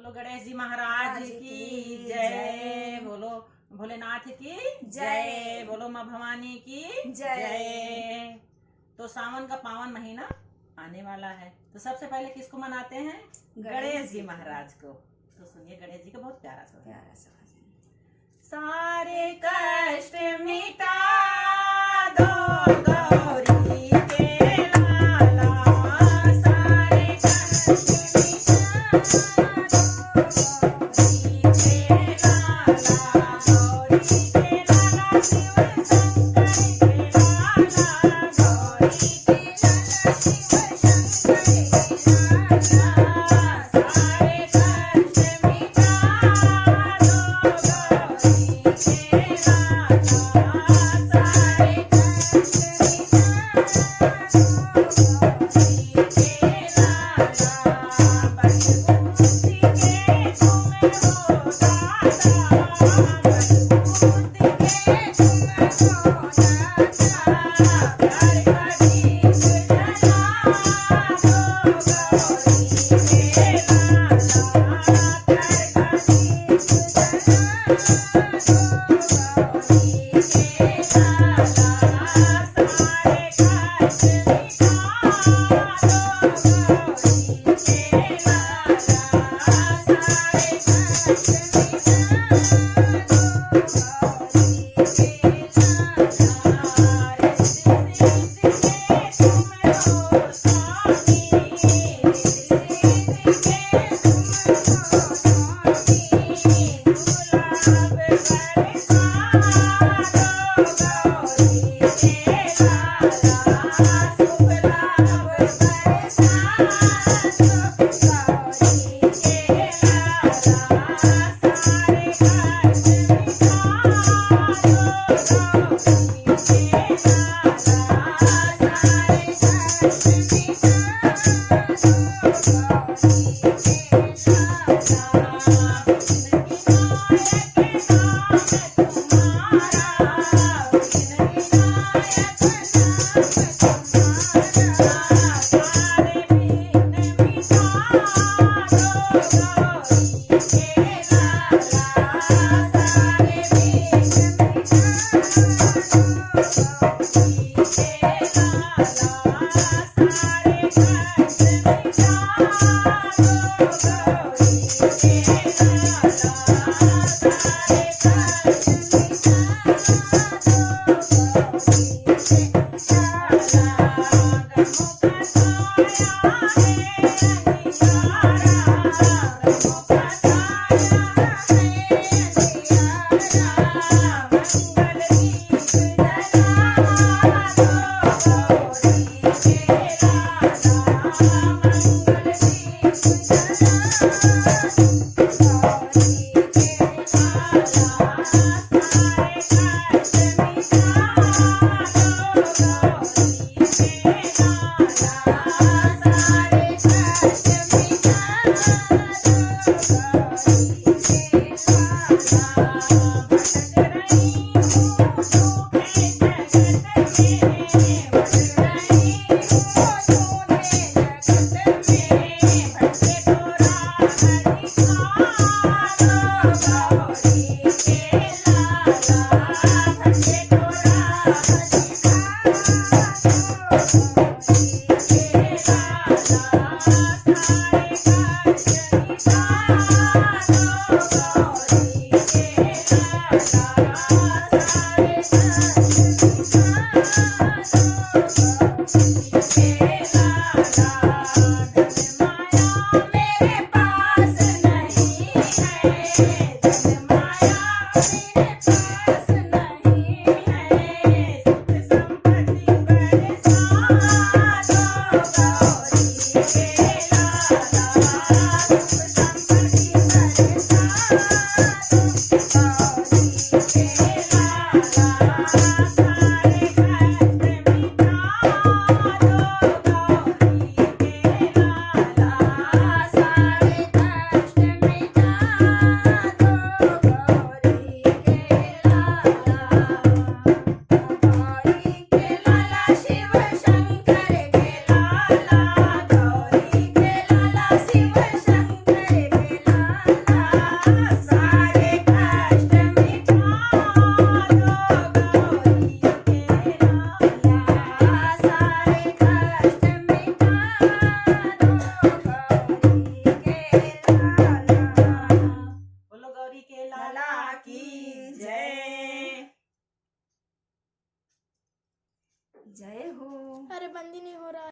बोलो गणेश जी महाराज की जय। बोलो भोलेनाथ की जय। बोलो माँ भवानी की जय। तो सावन का पावन महीना आने वाला है, तो सबसे पहले किसको मनाते हैं? गणेश जी महाराज को। तो सुनिए गणेश जी का बहुत प्यारा सा सारे कष्ट मिटा दो गौरी के लाला, सारे कष्ट मिटा दो गौरी के लाला, गौरी के लाला शिव शंकर के लाला, गौरी के लाला शिव शंकर के लाला, सारे कष्ट मिटा दो गौरी के लाला, सारे जय हो। अरे बंद ही नहीं हो रहा।